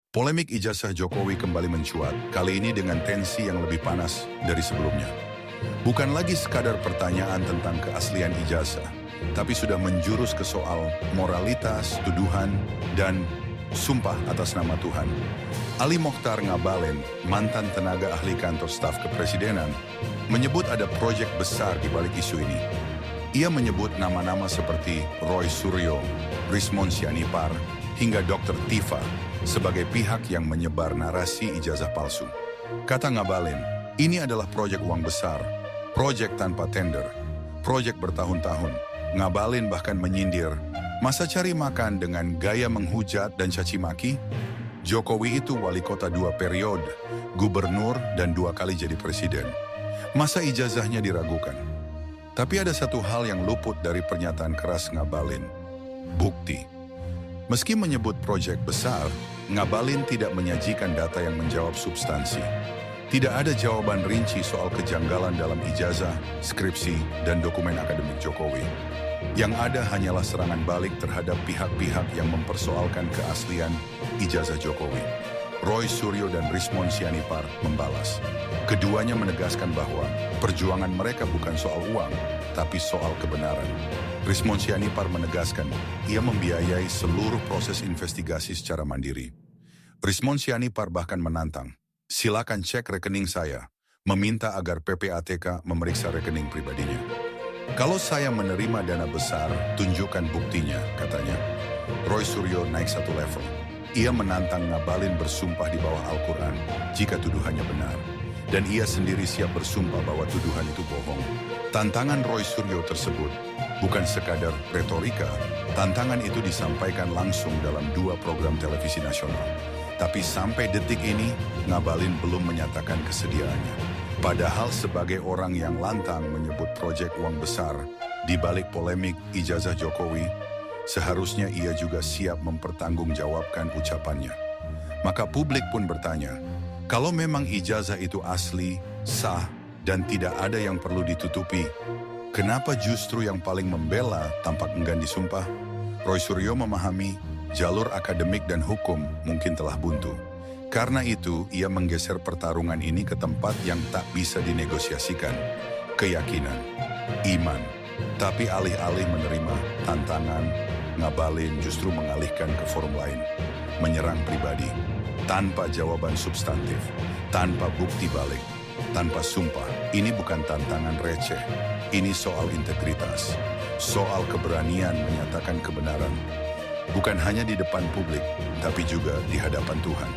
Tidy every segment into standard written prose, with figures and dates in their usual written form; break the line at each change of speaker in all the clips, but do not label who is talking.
Polemik ijazah Jokowi kembali mencuat, kali ini dengan tensi yang lebih panas dari sebelumnya. Bukan lagi sekadar pertanyaan tentang keaslian ijazah, tapi sudah menjurus ke soal moralitas, tuduhan, dan sumpah atas nama Tuhan. Ali Mokhtar Ngabalin, mantan tenaga ahli kantor staf kepresidenan, menyebut ada proyek besar di balik isu ini. Ia menyebut nama-nama seperti Roy Suryo, Rismon Sianipar, hingga Dr. Tifa sebagai pihak yang menyebar narasi ijazah palsu. Kata Ngabalin, ini adalah proyek uang besar, proyek tanpa tender, proyek bertahun-tahun. Ngabalin bahkan menyindir, masa cari makan dengan gaya menghujat dan caci maki? Jokowi itu wali kota 2 periode, gubernur dan 2 kali jadi presiden. Masa ijazahnya diragukan? Tapi ada satu hal yang luput dari pernyataan keras Ngabalin, bukti. Meski menyebut proyek besar, Ngabalin tidak menyajikan data yang menjawab substansi. Tidak ada jawaban rinci soal kejanggalan dalam ijazah, skripsi, dan dokumen akademik Jokowi. Yang ada hanyalah serangan balik terhadap pihak-pihak yang mempersoalkan keaslian ijazah Jokowi. Roy Suryo dan Rismon Sianipar membalas. Keduanya menegaskan bahwa perjuangan mereka bukan soal uang, tapi soal kebenaran. Rismon Sianipar menegaskan ia membiayai seluruh proses investigasi secara mandiri. Rismon Sianipar bahkan menantang, silakan cek rekening saya, meminta agar PPATK memeriksa rekening pribadinya. Kalau saya menerima dana besar, tunjukkan buktinya, katanya. Roy Suryo naik satu level. Ia menantang Ngabalin bersumpah di bawah Al-Quran jika tuduhannya benar. Dan ia sendiri siap bersumpah bahwa tuduhan itu bohong. Tantangan Roy Suryo tersebut bukan sekadar retorika, tantangan itu disampaikan langsung dalam 2 program televisi nasional. Tapi sampai detik ini, Ngabalin belum menyatakan kesediaannya. Padahal sebagai orang yang lantang menyebut proyek uang besar di balik polemik ijazah Jokowi, seharusnya ia juga siap mempertanggungjawabkan ucapannya. Maka publik pun bertanya, kalau memang ijazah itu asli, sah, dan tidak ada yang perlu ditutupi, kenapa justru yang paling membela tampak enggan disumpah? Roy Suryo memahami jalur akademik dan hukum mungkin telah buntu. Karena itu, ia menggeser pertarungan ini ke tempat yang tak bisa dinegosiasikan. Keyakinan, iman. Tapi alih-alih menerima tantangan, Ngabalin justru mengalihkan ke forum lain. Menyerang pribadi, tanpa jawaban substantif, tanpa bukti balik, tanpa sumpah. Ini bukan tantangan receh, ini soal integritas, soal keberanian menyatakan kebenaran. Bukan hanya di depan publik, tapi juga di hadapan Tuhan.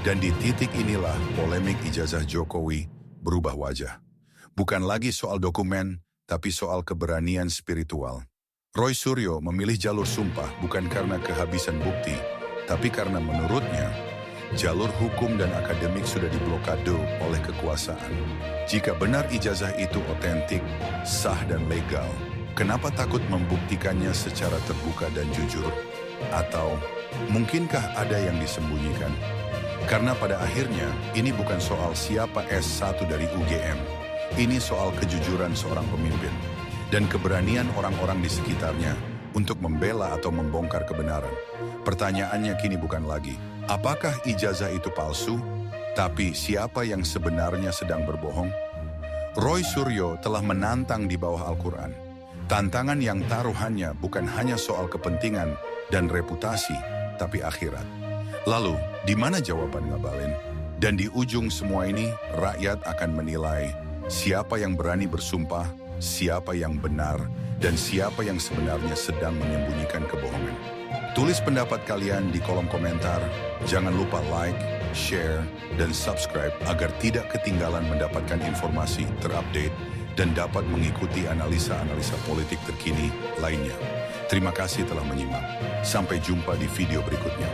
Dan di titik inilah polemik ijazah Jokowi berubah wajah. Bukan lagi soal dokumen, tapi soal keberanian spiritual. Roy Suryo memilih jalur sumpah bukan karena kehabisan bukti, tapi karena menurutnya, jalur hukum dan akademik sudah diblokade oleh kekuasaan. Jika benar ijazah itu otentik, sah dan legal, kenapa takut membuktikannya secara terbuka dan jujur? Atau mungkinkah ada yang disembunyikan? Karena pada akhirnya, ini bukan soal siapa S1 dari UGM. Ini soal kejujuran seorang pemimpin dan keberanian orang-orang di sekitarnya untuk membela atau membongkar kebenaran. Pertanyaannya kini bukan lagi, apakah ijazah itu palsu? Tapi siapa yang sebenarnya sedang berbohong? Roy Suryo telah menantang di bawah Al-Quran. Tantangan yang taruhannya bukan hanya soal kepentingan dan reputasi, tapi akhirat. Lalu, di mana jawaban Ngabalin? Dan di ujung semua ini, rakyat akan menilai siapa yang berani bersumpah, siapa yang benar, dan siapa yang sebenarnya sedang menyembunyikan kebohongan. Tulis pendapat kalian di kolom komentar. Jangan lupa like, share, dan subscribe agar tidak ketinggalan mendapatkan informasi terupdate dan dapat mengikuti analisa-analisa politik terkini lainnya. Terima kasih telah menyimak. Sampai jumpa di video berikutnya.